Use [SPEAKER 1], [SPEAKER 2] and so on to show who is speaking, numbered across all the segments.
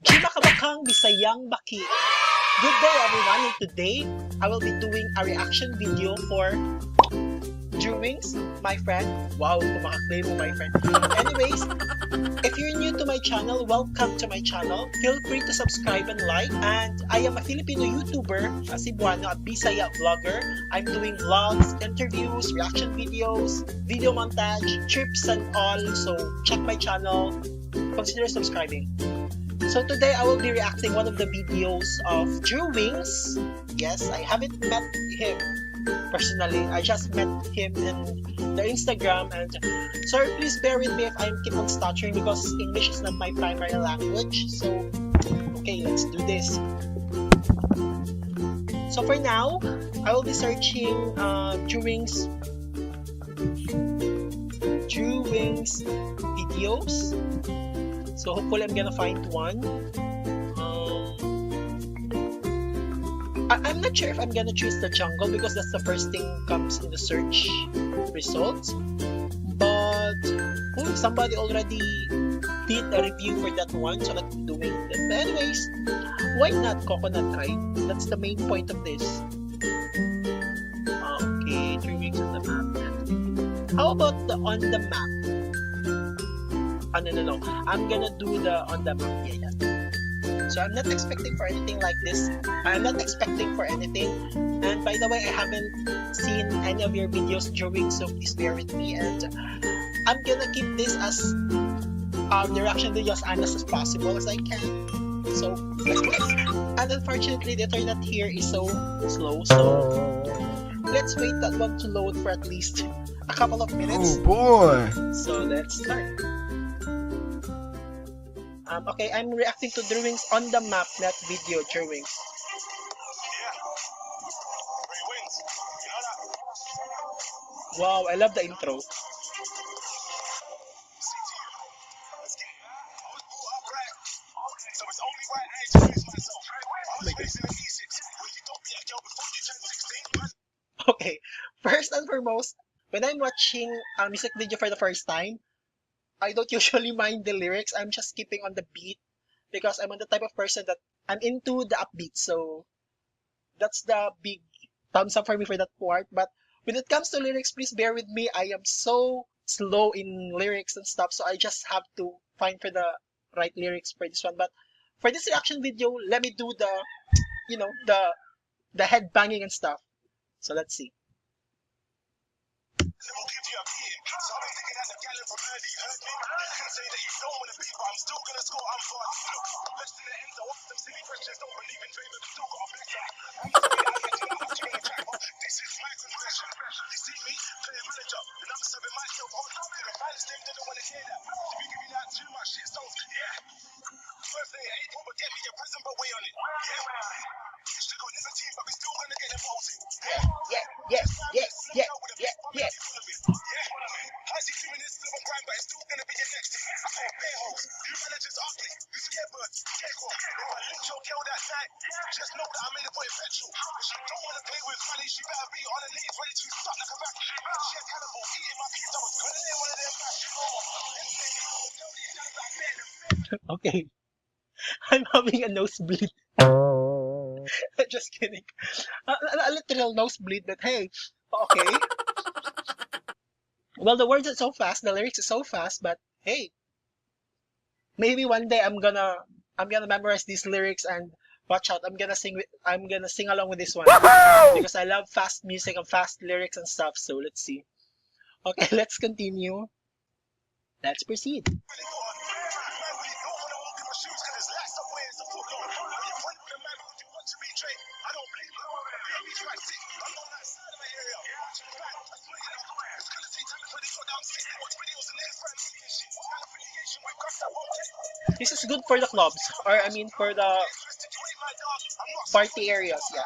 [SPEAKER 1] Jimmah Bisayang baki. Good day everyone, and today I will be doing a reaction video for DreWingz, my friend. Wow, kumakaklaim mo my friend. Anyways, if you're new to my channel, welcome to my channel. Feel free to subscribe and like. And I am a Filipino YouTuber, a CEBUANO, a Bisaya vlogger. I'm doing vlogs, interviews, reaction videos, video montage, trips and all. So check my channel. Consider subscribing. So today I will be reacting one of the videos of DreWingz. Yes, I haven't met him personally. I just met him in the Instagram, and sorry, please bear with me if I keep on stuttering because English is not my primary language. So okay, let's do this. So for now, I will be searching DreWingz videos. So hopefully I'm gonna find one. I'm not sure if I'm gonna choose the jungle because that's the first thing comes in the search results. But somebody already did a review for that one, so I'm doing that. But anyways, why not coconut, right? That's the main point of this. Okay, 3 weeks on the map. How about the on the map? No. I'm gonna do the on the map. Yeah. So I'm not expecting for anything like this. I'm not expecting for anything. And by the way, I haven't seen any of your videos during, so please bear with me. And I'm gonna keep this as the reaction video as honest as possible as I can. So let's do it. And unfortunately, the internet here is so slow. So let's wait that one to load for at least a couple of minutes.
[SPEAKER 2] Oh boy!
[SPEAKER 1] So let's start. Okay, I'm reacting to DreWingz on the map, that video, DreWingz. Wow, I love the intro. Okay, first and foremost, when I'm watching a music video for the first time, I don't usually mind the lyrics. I'm just skipping on the beat because I'm on the type of person that I'm into the upbeat. So that's the big thumbs up for me for that part. But when it comes to lyrics, please bear with me. I am so slow in lyrics and stuff, so I just have to find for the right lyrics for this one. But for this reaction video, let me do the, the head banging and stuff. So let's see. Yes. Okay, I'm having a nosebleed. Just kidding. A literal nosebleed, but hey, okay. Well, the words are so fast, the lyrics are so fast, but hey, maybe one day I'm gonna memorize these lyrics and watch out. I'm gonna sing along with this one because I love fast music and fast lyrics and stuff. So let's see. Okay, let's continue. Let's proceed. This is good for the clubs, or I mean for the party areas, yeah.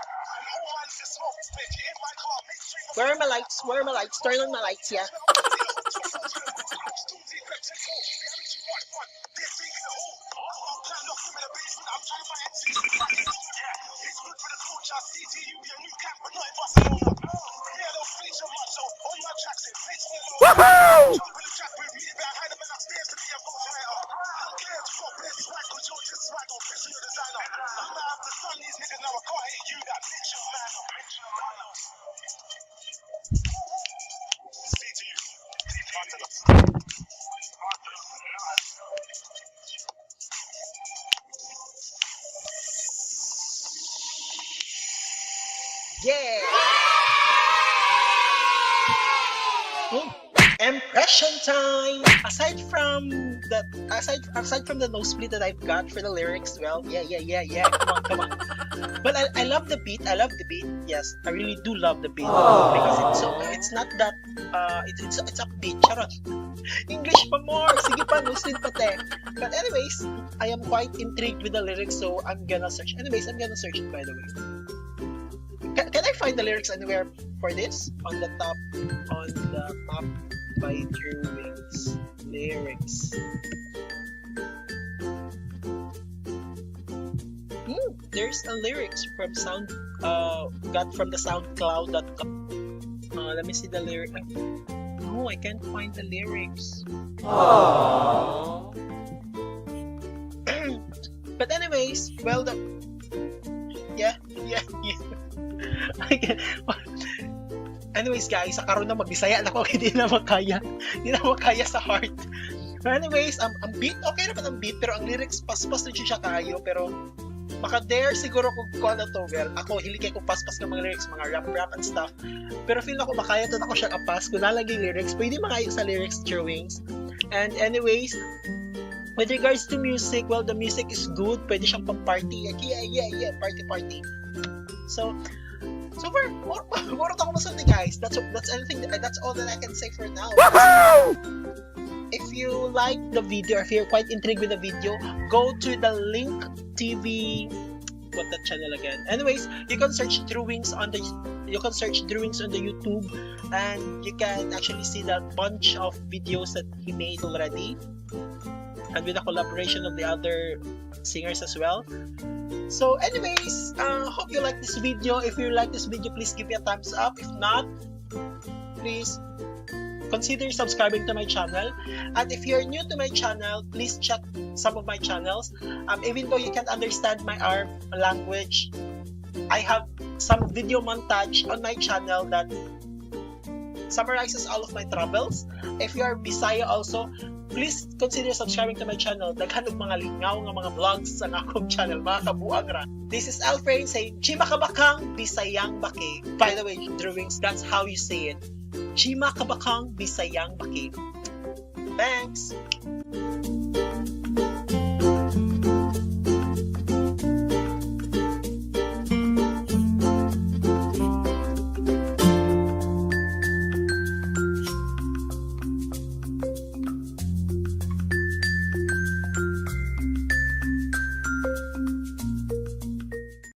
[SPEAKER 1] Where are my lights? Where are my lights? Turn on my lights, yeah.
[SPEAKER 2] Woohoo!
[SPEAKER 1] Yeah! Oh, impression time. Aside from the nosebleed that I've got for the lyrics, well, yeah. Come on. But I love the beat. I love the beat. Yes, I really do love the beat because it's not that it's upbeat. Charot. English pa more. Sige pa, nosebleed pa te. But anyways, I am quite intrigued with the lyrics, so I'm gonna search. Anyways, I'm gonna search it by the way. Can I find the lyrics anywhere for this? On the map by DreWingz. Lyrics. There's a lyrics from got from the SoundCloud.com. Let me see the lyric. No, I can't find the lyrics. But anyways, well, yeah. Anyways guys, karon na magbisaya na ko, hindi na makaya sa heart. But anyways, ang beat, okay naman ang beat, pero ang lyrics paspas na siya kayo, pero maka-dare siguro kung ano to, well, ako hilikay ko paspas ng mga lyrics, mga rap and stuff, pero feel ako makaya to na ko siya kapas, kung nalagay lyrics, pwede makayo sa lyrics, DreWingz. And anyways, with regards to music, well, the music is good, pwede siyang pang-party, yeah, party. So more ako masunod guys. That's anything. That's all that I can say for now. If you like the video, if you're quite intrigued with the video, go to the link TV. What that channel again? Anyways, you can search DreWingz on the YouTube, and you can actually see that bunch of videos that he made already, and with the collaboration of the other singers as well. So anyways, hope you like this video. If you like this video, please give me a thumbs up. If not, please consider subscribing to my channel. And if you're new to my channel, please check some of my channels. Even though you can't understand my language, I have some video montage on my channel that summarizes all of my travels. If you are Bisaya also, please consider subscribing to my channel. Daghan og mga lingaw nga mga vlogs sa akong channel, mga kabuang ra. This is Alfred saying, jimmah kabakang, bisayang baki. By the way, DreWingz, that's how you say it. Jimmah kabakang, bisayang baki. Thanks!